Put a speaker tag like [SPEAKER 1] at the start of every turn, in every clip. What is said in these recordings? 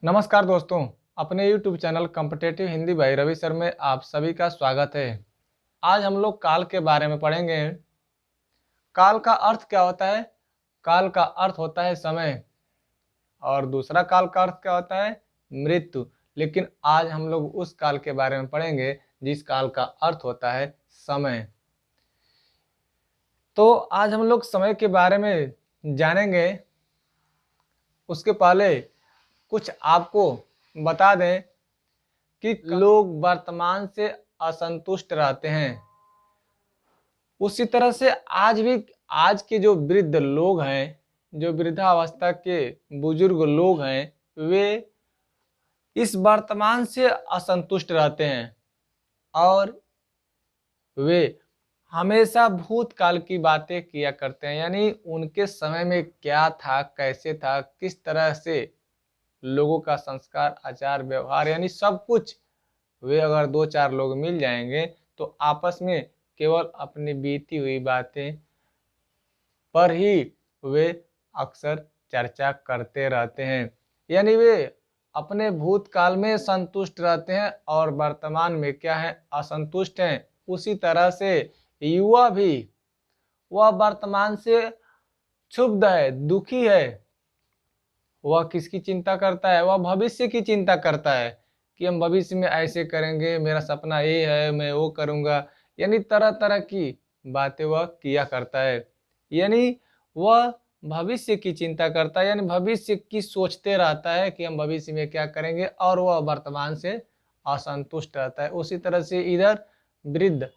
[SPEAKER 1] नमस्कार दोस्तों, अपने YouTube channel competitive Hindi by Ravi sir में आप सभी का स्वागत है। आज हम लोग काल के बारे में पढ़ेंगे। काल का अर्थ क्या होता है? काल का अर्थ होता है समय और दूसरा काल का अर्थ क्या होता है? मृत्यु। लेकिन आज हम लोग उस काल के बारे में पढ़ेंगे जिस काल का अर्थ होता है समय। तो आज हम लोग समय के बारे में जानेंगे। उसके पहले कुछ आपको बता दें कि लोग वर्तमान से असंतुष्ट रहते हैं। उसी तरह से आज के जो वृद्ध लोग हैं, जो वृद्धावस्था के बुजुर्ग लोग हैं, वे इस वर्तमान से असंतुष्ट रहते हैं और वे हमेशा भूतकाल की बातें किया करते हैं। यानी उनके समय में क्या था, कैसे था, किस तरह से लोगों का संस्कार, आचार, व्यवहार, यानी सब कुछ वे अगर दो चार लोग मिल जाएंगे तो आपस में केवल अपनी बीती हुई बातें पर ही वे अक्सर चर्चा करते रहते हैं। यानी वे अपने भूतकाल में संतुष्ट रहते हैं और वर्तमान में क्या है? असंतुष्ट हैं। उसी तरह से युवा भी वह वर्तमान से क्षुब्ध है, दुखी है। वह किसकी चिंता करता है? वह भविष्य की चिंता करता है कि हम भविष्य में ऐसे करेंगे, मेरा सपना ये है, मैं वो करूँगा। यानी तरह तरह की बातें वह किया करता है। यानी वह भविष्य की चिंता करता है, यानी भविष्य की सोचते रहता है कि हम भविष्य में क्या करेंगे, और वह वर्तमान से असंतुष्ट रहता है। उसी तरह से इधर वृद्ध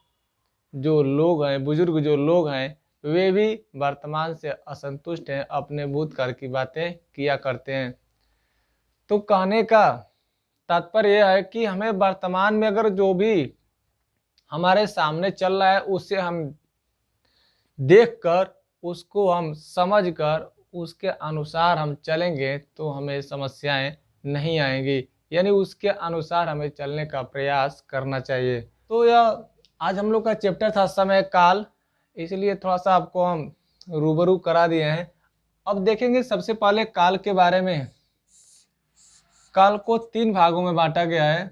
[SPEAKER 1] जो लोग हैं, बुजुर्ग जो लोग हैं, वे भी वर्तमान से असंतुष्ट हैं, अपने भूतकाल की बातें किया करते हैं। तो कहने का तात्पर्य यह है कि हमें वर्तमान में अगर जो भी हमारे सामने चल रहा है उसे हम देखकर, उसको हम समझकर, उसके अनुसार हम चलेंगे तो हमें समस्याएं नहीं आएंगी। यानी उसके अनुसार हमें चलने का प्रयास करना चाहिए। तो यह आज हम लोग का चैप्टर था समय काल, इसलिए थोड़ा सा आपको हम रूबरू करा दिए हैं। अब देखेंगे सबसे पहले काल के बारे में। काल को 3 भागों में बांटा गया है: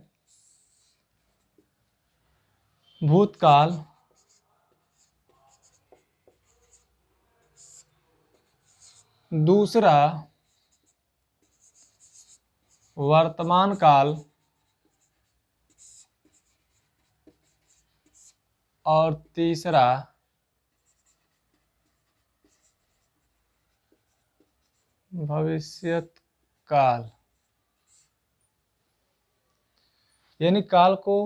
[SPEAKER 1] भूतकाल, दूसरा वर्तमान काल और तीसरा भविष्यत काल। यानी काल को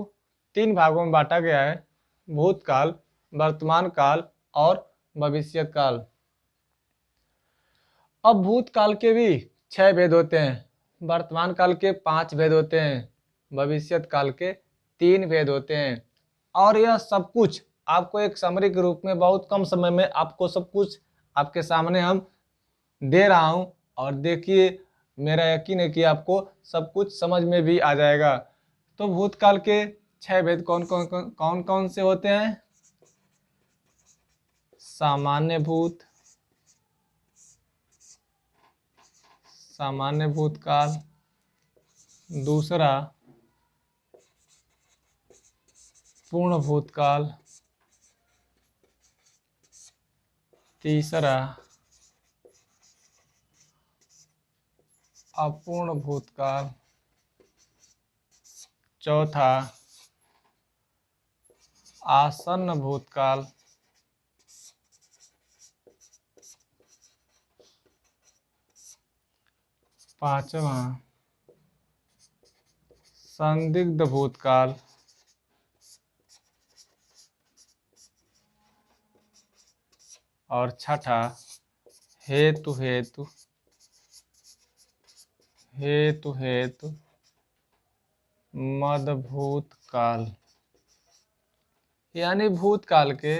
[SPEAKER 1] 3 भागों में बांटा गया है: भूतकाल, वर्तमान काल और भविष्यत काल। अब भूतकाल के भी 6 भेद होते हैं, वर्तमान काल के 5 भेद होते हैं, भविष्यत काल के 3 भेद होते हैं। और यह सब कुछ आपको एक समरी के रूप में बहुत कम समय में आपको सब कुछ आपके सामने हम दे रहा हूं, और देखिए, मेरा यकीन है कि आपको सब कुछ समझ में भी आ जाएगा। तो भूतकाल के 6 भेद कौन कौन से होते हैं? सामान्य भूत, सामान्य भूतकाल, दूसरा पूर्ण भूतकाल, तीसरा अपूर्ण भूतकाल, चौथा आसन्न भूतकाल, पांचवा संदिग्ध भूतकाल, और छठा हेतु हेतु हेतु हेतु मदभूत काल। यानी भूतकाल के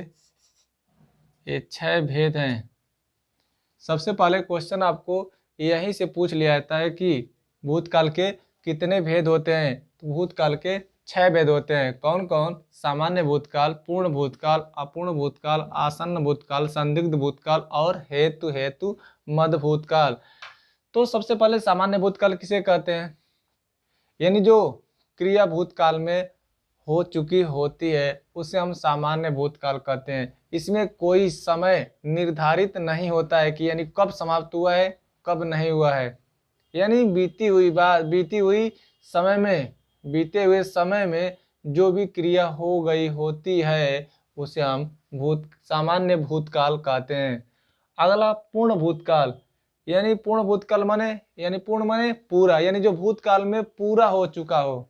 [SPEAKER 1] ये 6 भेद हैं। सबसे पहले क्वेश्चन आपको यहीं से पूछ लिया जाता है कि भूतकाल के कितने भेद होते हैं? तो भूतकाल के 6 भेद होते हैं। कौन कौन? सामान्य भूतकाल, पूर्ण भूतकाल, अपूर्ण भूतकाल, आसन्न भूतकाल, संदिग्ध भूतकाल और हेतु हेतु मद भूतकाल। तो सबसे पहले सामान्य भूतकाल किसे कहते हैं? यानी जो क्रिया भूतकाल में हो चुकी होती है उसे हम सामान्य भूतकाल कहते हैं। इसमें कोई समय निर्धारित नहीं होता है कि यानी कब समाप्त हुआ है कब नहीं हुआ है। यानी बीते हुए समय में जो भी क्रिया हो गई होती है उसे हम सामान्य भूतकाल कहते हैं। अगला पूर्ण भूतकाल। यानी पूर्ण भूतकाल पूर्ण माने पूरा, यानी जो भूतकाल में पूरा हो चुका हो,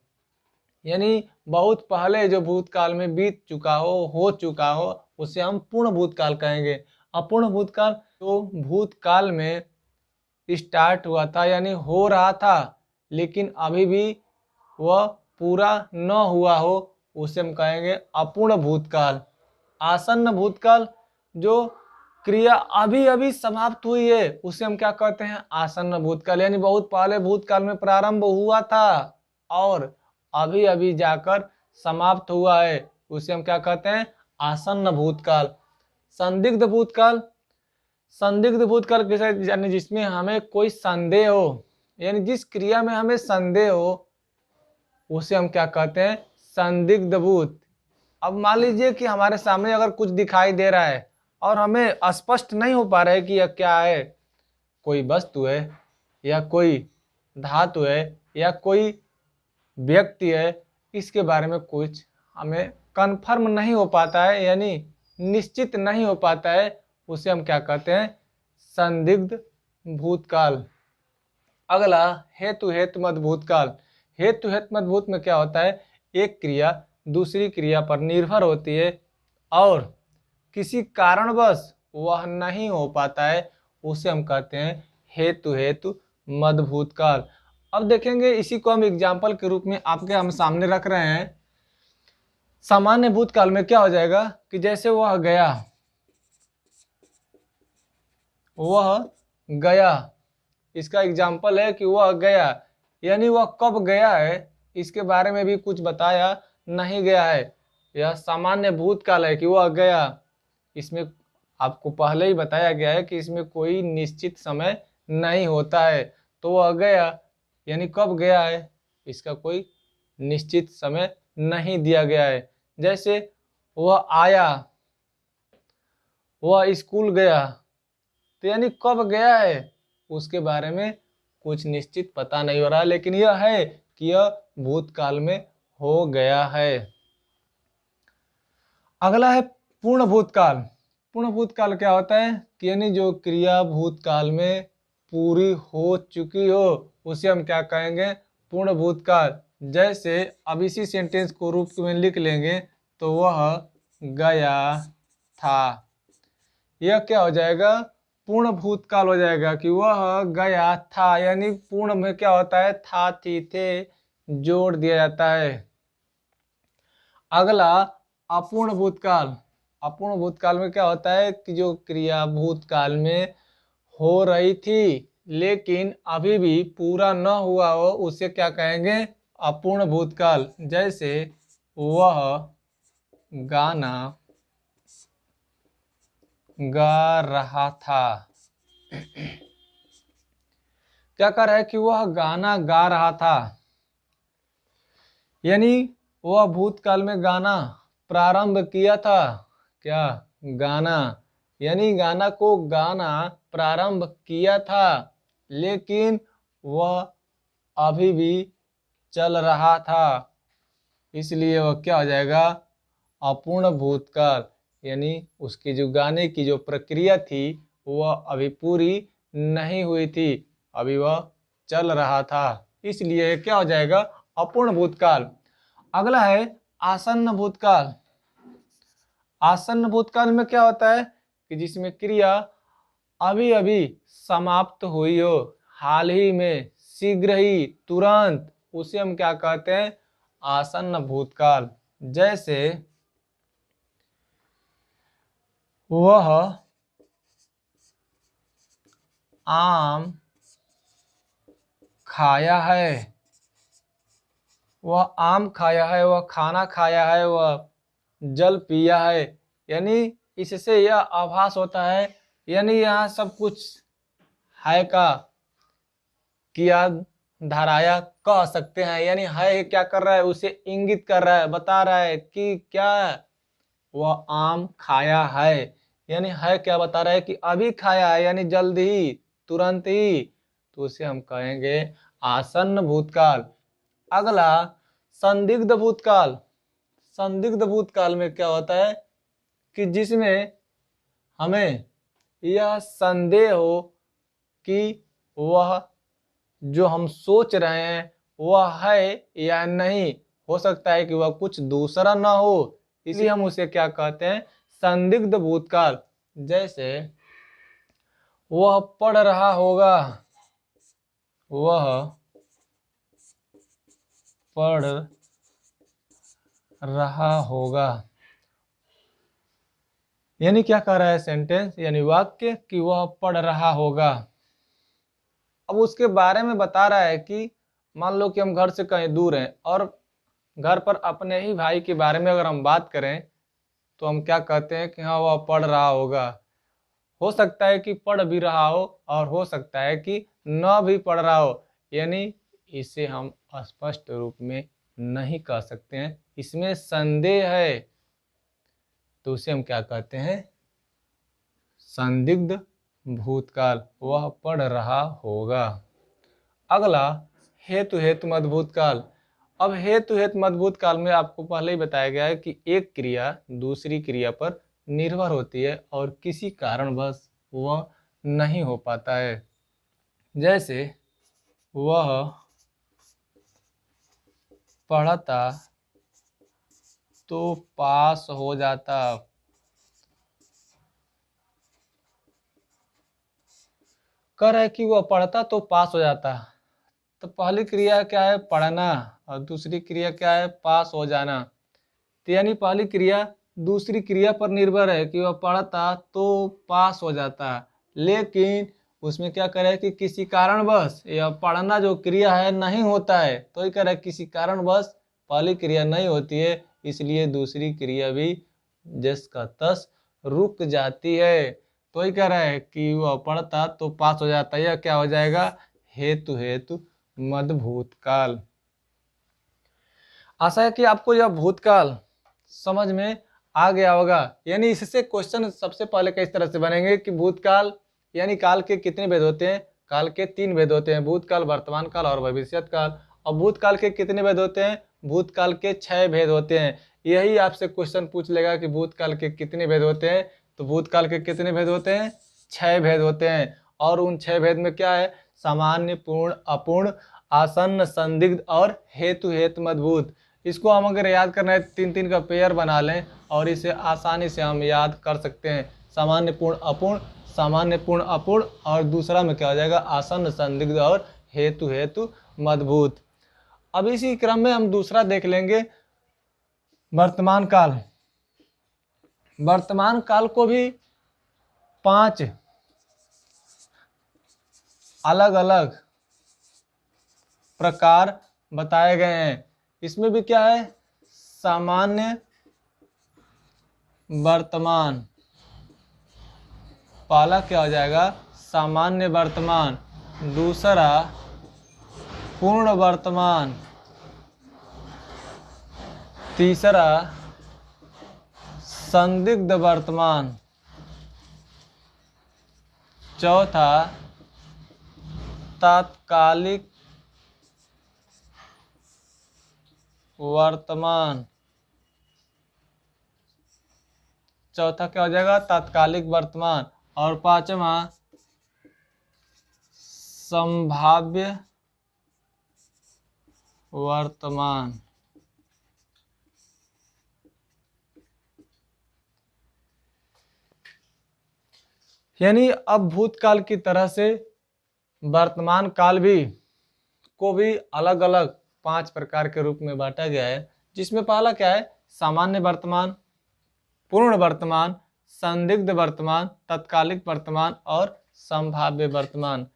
[SPEAKER 1] यानी बहुत पहले जो भूतकाल में बीत चुका हो चुका हो उसे हम पूर्ण भूतकाल कहेंगे। अपूर्ण भूतकाल तो भूतकाल में स्टार्ट हुआ था यानी हो रहा था लेकिन अभी भी वह पूरा न हुआ हो उसे हम कहेंगे अपूर्ण भूतकाल। आसन्न भूतकाल, जो क्रिया अभी अभी समाप्त हुई है उसे हम क्या कहते हैं आसन्न भूतकाल, यानी बहुत पहले भूतकाल में प्रारंभ हुआ था और अभी अभी जाकर समाप्त हुआ है उसे हम क्या कहते हैं आसन्न भूतकाल। संदिग्ध भूतकाल। संदिग्ध भूतकाल कैसे, यानी जिसमें हमें कोई संदेह हो, यानी जिस क्रिया में हमें संदेह हो उसे हम क्या कहते हैं संदिग्ध भूत। अब मान लीजिए कि हमारे सामने अगर कुछ दिखाई दे रहा है और हमें स्पष्ट नहीं हो पा रहा है कि यह क्या है, कोई वस्तु है या कोई धातु है या कोई व्यक्ति है, इसके बारे में कुछ हमें कंफर्म नहीं हो पाता है यानी निश्चित नहीं हो पाता है उसे हम क्या कहते हैं संदिग्ध भूतकाल। अगला हेतु हेतुमत भूतकाल। हेतु हेतुमत भूत में क्या होता है, एक क्रिया दूसरी क्रिया पर निर्भर होती है और किसी कारणवश वह नहीं हो पाता है उसे हम कहते हैं हेतु हेतु मद भूतकाल। अब देखेंगे इसी को हम एग्जाम्पल के रूप में आपके हम सामने रख रहे हैं। सामान्य भूतकाल में क्या हो जाएगा कि जैसे वह गया, इसका एग्जाम्पल है कि वह गया, यानी वह कब गया है इसके बारे में भी कुछ बताया नहीं गया है। यह सामान्य भूतकाल है कि वह गया, इसमें आपको पहले ही बताया गया है कि इसमें कोई निश्चित समय नहीं होता है। तो वह गया यानी कब गया है इसका कोई निश्चित समय नहीं दिया गया है। जैसे वह आया, वह स्कूल गया, तो यानी कब गया है उसके बारे में कुछ निश्चित पता नहीं हो रहा, लेकिन यह है कि यह भूतकाल में हो गया है। अगला है पूर्ण भूतकाल। पूर्ण भूतकाल क्या होता है कि यानी जो क्रिया भूतकाल में पूरी हो चुकी हो उसे हम क्या कहेंगे पूर्ण भूतकाल। जैसे अब इसी सेंटेंस को रूप में लिख लेंगे तो वह गया था, यह क्या हो जाएगा पूर्ण भूतकाल हो जाएगा कि वह गया था, यानी पूर्ण में क्या होता है था थी थे जोड़ दिया जाता है। अगला अपूर्ण भूतकाल। अपूर्ण भूतकाल में क्या होता है कि जो क्रिया भूतकाल में हो रही थी लेकिन अभी भी पूरा न हुआ हो उसे क्या कहेंगे अपूर्ण भूतकाल। जैसे वह गाना गा रहा था, क्या कर रहा है कि वह गाना गा रहा था, यानी वह भूतकाल में गाना प्रारंभ किया था। क्या गाना, यानी गाना को गाना प्रारंभ किया था लेकिन वह अभी भी चल रहा था, इसलिए वह क्या हो जाएगा अपूर्ण भूतकाल। यानी उसकी जो गाने की जो प्रक्रिया थी वह अभी पूरी नहीं हुई थी, अभी वह चल रहा था, इसलिए क्या हो जाएगा अपूर्ण भूतकाल। अगला है आसन्न भूतकाल। आसन्न भूतकाल में क्या होता है कि जिसमें क्रिया अभी अभी समाप्त हुई हो, हाल ही में, शीघ्र ही, तुरंत, उसे हम क्या कहते हैं आसन्न भूतकाल। जैसे वह आम खाया है, वह आम खाया है, वह खाना खाया है, वह जल पिया है, यानी इससे यह आभास होता है यानी यहाँ सब कुछ है का किया धाराया कह सकते हैं। यानी है क्या कर रहा है, उसे इंगित कर रहा है, बता रहा है कि क्या वह आम खाया है। यानी है क्या बता रहा है कि अभी खाया है, यानी जल्द ही, तुरंत ही, तो उसे हम कहेंगे आसन्न भूतकाल। अगला संदिग्ध भूतकाल। संदिग्ध भूतकाल में क्या होता है कि जिसमें हमें यह संदेह हो कि वह जो हम सोच रहे हैं वह है या नहीं, हो सकता है कि वह कुछ दूसरा ना हो, इसलिए हम उसे क्या कहते हैं, संदिग्ध भूतकाल। जैसे वह पढ़ रहा होगा, वह पढ़ रहा होगा, यानी क्या कह रहा है सेंटेंस, यानी वाक्य, कि वह पढ़ रहा होगा। अब उसके बारे में बता रहा है कि मान लो कि हम घर से कहीं दूर हैं और घर पर अपने ही भाई के बारे में अगर हम बात करें तो हम क्या कहते हैं कि हाँ वह पढ़ रहा होगा। हो सकता है कि पढ़ भी रहा हो और हो सकता है कि न भी पढ़ रहा हो, यानी इसे हम स्पष्ट रूप में नहीं कह सकते हैं, इसमें संदेह है, तो उसे हम क्या कहते हैं, संदिग्ध भूतकाल, वह पढ़ रहा होगा। अगला हेतु हेतु मद भूतकाल। अब हेतु हेतु मद भूतकाल में आपको पहले ही बताया गया है कि एक क्रिया दूसरी क्रिया पर निर्भर होती है और किसी कारणवश वह नहीं हो पाता है। जैसे वह पढ़ता तो पास हो जाता, कह रहा है कि वह पढ़ता तो पास हो जाता, तो पहली क्रिया क्या है, पढ़ना, और दूसरी क्रिया क्या है, पास हो जाना। तो यानी पहली क्रिया दूसरी क्रिया पर निर्भर है कि वह पढ़ता तो पास हो जाता, लेकिन उसमें क्या करे कि किसी कारणवश यह पढ़ना जो क्रिया है नहीं होता है, तो ही करे किसी कारणवश पहली क्रिया नहीं होती है, इसलिए दूसरी क्रिया भी जस का तस रुक जाती है। तो ही कह रहा है कि वह पढ़ता तो पास हो जाता, यह क्या हो जाएगा, हेतु हेतु मद भूतकाल। आशा है कि आपको यह भूतकाल समझ में आ गया होगा। यानी इससे क्वेश्चन सबसे पहले किस तरह से बनेंगे कि भूतकाल यानी काल के कितने भेद होते हैं, काल के 3 भेद होते हैं, भूतकाल, वर्तमान काल और भविष्यत काल। और भूतकाल के कितने भेद होते हैं, भूतकाल के 6 भेद होते हैं। यही आपसे क्वेश्चन पूछ लेगा कि भूतकाल के कितने भेद होते हैं, तो भूतकाल के कितने भेद होते हैं, 6 भेद होते हैं। और उन 6 भेद में क्या है, सामान्य, पूर्ण, अपूर्ण, आसन्न, संदिग्ध और हेतु हेतु मदभूत। इसको हम अगर याद करना है 3-3 का पेयर बना लें और इसे आसानी से हम याद कर सकते हैं, सामान्य पूर्ण अपूर्ण, सामान्य पूर्ण अपूर्ण, और दूसरा में क्या हो जाएगा, आसन्न, संदिग्ध और हेतु हेतु मदभूत। अब इसी क्रम में हम दूसरा देख लेंगे वर्तमान काल। वर्तमान काल को भी 5 अलग अलग प्रकार बताए गए हैं। इसमें भी क्या है, सामान्य वर्तमान, पहला क्या हो जाएगा, सामान्य वर्तमान, दूसरा पूर्ण वर्तमान, तीसरा संदिग्ध वर्तमान, चौथा तात्कालिक वर्तमान, चौथा क्या हो जाएगा, तात्कालिक वर्तमान, और पांचवा संभाव्य वर्तमान। यानी अब भूतकाल की तरह से वर्तमान काल को भी अलग अलग 5 प्रकार के रूप में बांटा गया है, जिसमें पहला क्या है, सामान्य वर्तमान, पूर्ण वर्तमान, संदिग्ध वर्तमान, तात्कालिक वर्तमान और संभाव्य वर्तमान।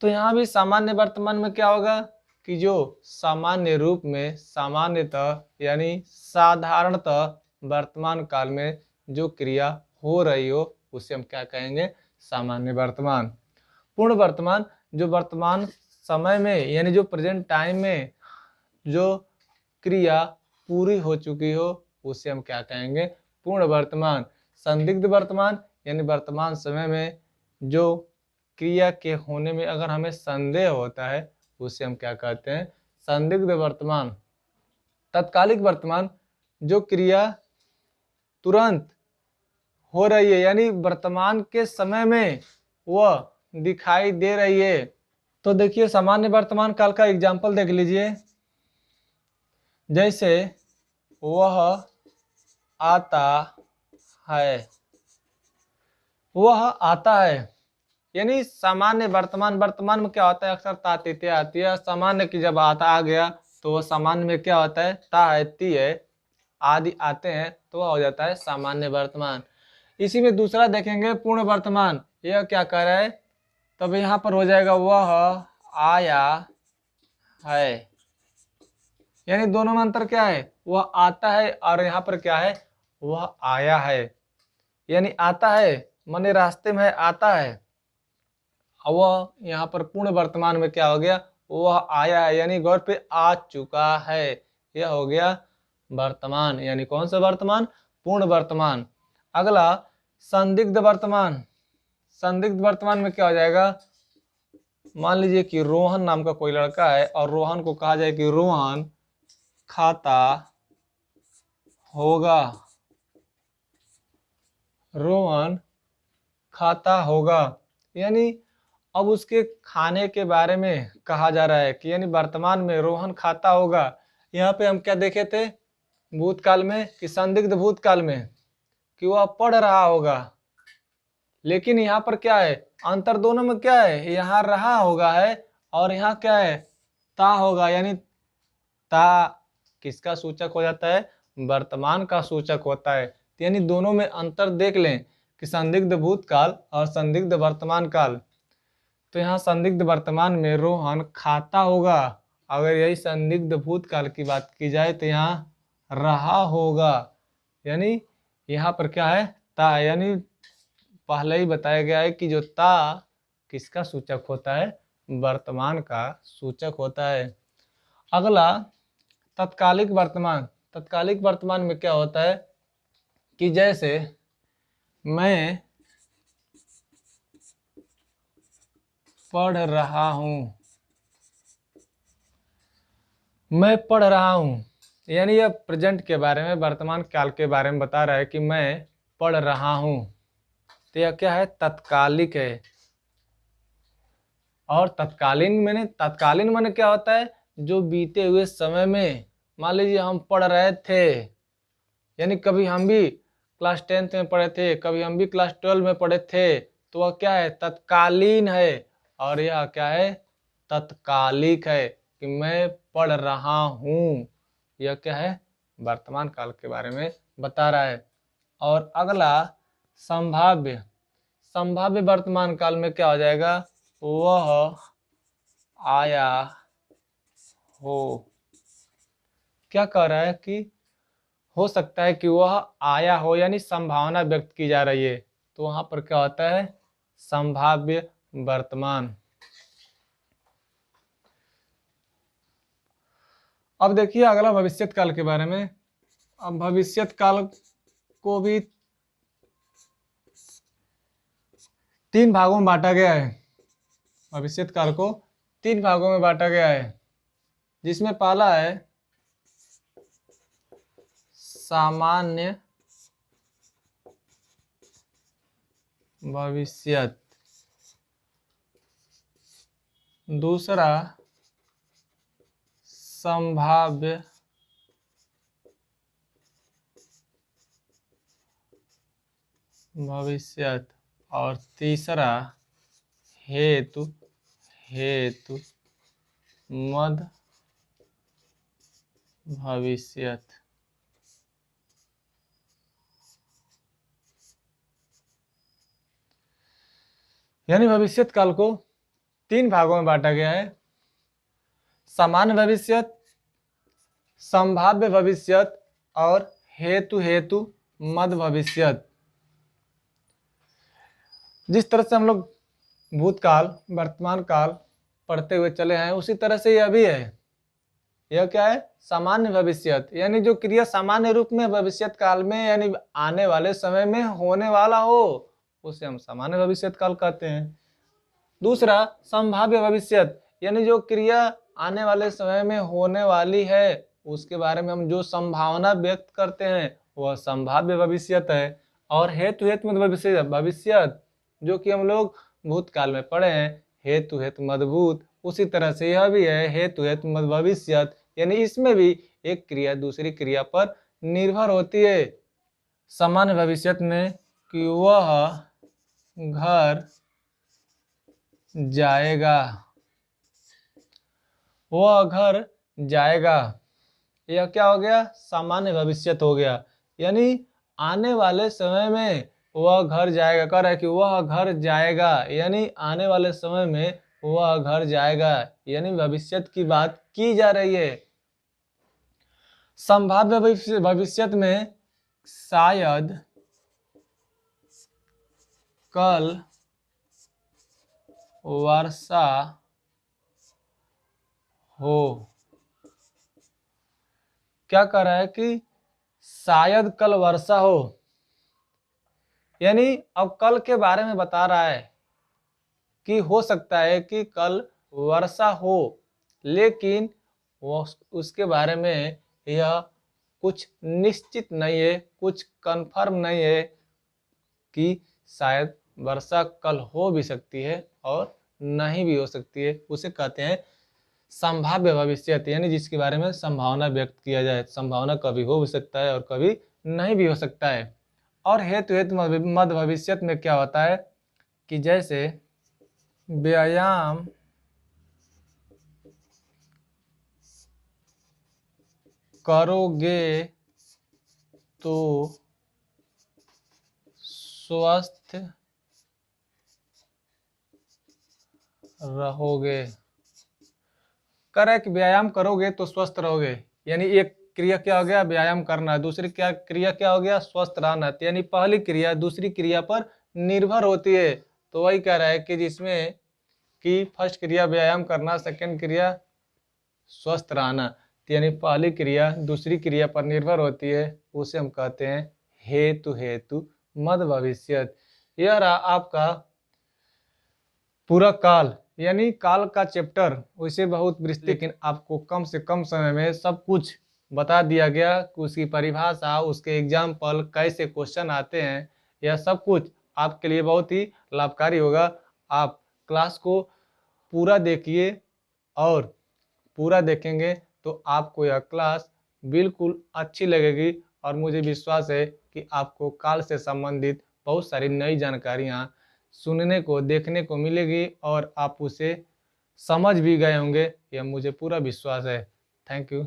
[SPEAKER 1] तो यहाँ भी सामान्य वर्तमान में क्या होगा कि जो सामान्य रूप में, सामान्यतः यानी साधारणतः वर्तमान काल में जो क्रिया हो रही हो उसे हम क्या कहेंगे, सामान्य वर्तमान। पूर्ण वर्तमान, जो वर्तमान समय में यानी जो प्रेजेंट टाइम में जो क्रिया पूरी हो चुकी हो उसे हम क्या कहेंगे, पूर्ण वर्तमान। संदिग्ध वर्तमान यानी वर्तमान समय में जो क्रिया के होने में अगर हमें संदेह होता है उसे हम क्या कहते हैं, संदिग्ध वर्तमान। तत्कालिक वर्तमान, जो क्रिया तुरंत हो रही है यानी वर्तमान के समय में वह दिखाई दे रही है। तो देखिए सामान्य वर्तमान काल का एग्जाम्पल देख लीजिए, जैसे वह आता है, वह आता है यानी सामान्य वर्तमान। वर्तमान में क्या होता है, अक्सर ता तिथि आती है। सामान्य की जब आता आ गया तो वह सामान्य में क्या होता है, ता है ती है आदि आते हैं तो वह हो जाता है सामान्य वर्तमान। इसी में दूसरा देखेंगे पूर्ण वर्तमान, यह क्या कर रहा है, तब यहाँ पर हो जाएगा वह आया है, यानी दोनों में अंतर क्या है, वह आता है और यहाँ पर क्या है, वह आया है। यानी आता है माने रास्ते में है, आता है, और वह यहाँ पर पूर्ण वर्तमान में क्या हो गया, वह आया है यानी घर पे आ चुका है। यह हो गया वर्तमान, यानी कौन सा वर्तमान, पूर्ण वर्तमान। अगला संदिग्ध वर्तमान। संदिग्ध वर्तमान में क्या हो जाएगा, मान लीजिए कि रोहन नाम का कोई लड़का है और रोहन को कहा जाए कि रोहन खाता होगा, रोहन खाता होगा, यानी अब उसके खाने के बारे में कहा जा रहा है कि यानी वर्तमान में रोहन खाता होगा। यहाँ पे हम क्या देखे थे भूतकाल में कि संदिग्ध भूतकाल में कि वह पढ़ रहा होगा, लेकिन यहाँ पर क्या है अंतर दोनों में क्या है, यहाँ रहा होगा है और यहाँ क्या है ता होगा, यानी ता किसका सूचक हो जाता है, वर्तमान का सूचक होता है। यानी दोनों में अंतर देख लें कि संदिग्ध भूतकाल और संदिग्ध वर्तमान काल। तो यहाँ संदिग्ध वर्तमान में रोहन खाता होगा, अगर यही संदिग्ध भूतकाल की बात की जाए तो यहाँ रहा होगा, यानी यहाँ पर क्या है ता, यानी पहले ही बताया गया है कि जो ता किसका सूचक होता है, वर्तमान का सूचक होता है। अगला तत्कालिक वर्तमान। तत्कालिक वर्तमान में क्या होता है कि जैसे मैं पढ़ रहा हूं, मैं पढ़ रहा हूं, यानी यह प्रेजेंट के बारे में, वर्तमान काल के बारे में बता रहा है कि मैं पढ़ रहा हूं, तो यह क्या है तत्कालिक है। और तत्कालीन माने क्या होता है, जो बीते हुए समय में, मान लीजिए हम पढ़ रहे थे, यानी कभी हम भी क्लास 10th में पढ़े थे, कभी हम भी क्लास 12 में पढ़े थे, तो वह क्या है तत्कालीन है। और यह क्या है तत्कालिक है कि मैं पढ़ रहा हूं, यह क्या है वर्तमान काल के बारे में बता रहा है। और अगला संभाव्य। संभाव्य वर्तमान काल में क्या हो जाएगा, वह आया हो, क्या कह रहा है कि हो सकता है कि वह आया हो, यानी संभावना व्यक्त की जा रही है, तो वहां पर क्या होता है संभाव्य वर्तमान। अब देखिए अगला भविष्यत काल के बारे में। अब भविष्यत काल को भी 3 भागों में बांटा गया है। भविष्यत काल को 3 भागों में बांटा गया है, जिसमें पहला है सामान्य भविष्यत, दूसरा संभाव्य भविष्यत और तीसरा हेतु मद भविष्यत। यानी भविष्यत काल को 3 भागों में बांटा गया है, सामान्य भविष्यत, संभाव्य भविष्यत और हेतु मद भविष्यत। जिस तरह से हम लोग भूतकाल, वर्तमान काल पढ़ते हुए चले हैं, उसी तरह से यह भी है। यह क्या है? सामान्य भविष्यत, यानी जो क्रिया सामान्य रूप में भविष्यत काल में यानी आने वाले समय में होने वाला हो, उसे हम सामान्य भविष्यत काल कहते हैं। दूसरा संभाव्य भविष्यत, यानी जो क्रिया आने वाले समय में होने वाली है, उसके बारे में हम जो संभावना व्यक्त करते हैं, वह संभाव्य भविष्यत है। और हेतु हेतु मद भविष्यत, जो कि हम लोग भूतकाल में पढ़े हैं, हेतु हेतु मदभूत, उसी तरह से यह भी है हेतु हेतु मद भविष्यत, यानी इसमें भी एक क्रिया दूसरी क्रिया पर निर्भर होती है। सामान्य भविष्यत में कि वह घर जाएगा, वह घर जाएगा, यह क्या हो गया? सामान्य भविष्यत हो गया, यानी आने वाले समय में वह घर जाएगा। कह रहा है कि वह घर जाएगा, यानी आने वाले समय में वह घर जाएगा, यानी भविष्यत की बात की जा रही है। संभाव्य भविष्यत में शायद कल वर्षा हो। क्या कह रहा है कि शायद कल वर्षा हो, यानी अब कल के बारे में बता रहा है कि हो सकता है कि कल वर्षा हो, लेकिन वो उसके बारे में यह कुछ निश्चित नहीं है, कुछ कंफर्म नहीं है कि शायद वर्षा कल हो भी सकती है और नहीं भी हो सकती है। उसे कहते हैं संभाव्य भविष्यत, यानी जिसके बारे में संभावना व्यक्त किया जाए। संभावना कभी हो भी सकता है और कभी नहीं भी हो सकता है। और हेतु हेतु मद भविष्यत में क्या होता है कि जैसे व्यायाम करोगे तो स्वस्थ रहोगे। कर है कि व्यायाम करोगे तो स्वस्थ रहोगे, यानी एक क्रिया क्या हो गया? व्यायाम करना। दूसरी क्या क्रिया क्या हो गया? स्वस्थ रहना। यानी पहली क्रिया दूसरी क्रिया पर निर्भर होती है। तो वही कह रहा है कि जिसमें कि फर्स्ट क्रिया व्यायाम करना, सेकंड क्रिया स्वस्थ रहना, यानी पहली क्रिया दूसरी क्रिया पर निर्भर होती है, उसे हम कहते हैं हेतु हेतु मद भविष्यत। यह रहा आपका पूरा काल, यानी काल का चैप्टर। वैसे बहुत विस्तृत, लेकिन आपको कम से कम समय में सब कुछ बता दिया गया कि उसकी परिभाषा, उसके एग्जाम्पल, कैसे क्वेश्चन आते हैं, यह सब कुछ आपके लिए बहुत ही लाभकारी होगा। आप क्लास को पूरा देखिए, और पूरा देखेंगे तो आपको यह क्लास बिल्कुल अच्छी लगेगी। और मुझे विश्वास है कि आपको काल से संबंधित बहुत सारी नई जानकारियाँ सुनने को देखने को मिलेगी और आप उसे समझ भी गए होंगे, यह मुझे पूरा विश्वास है। Thank you.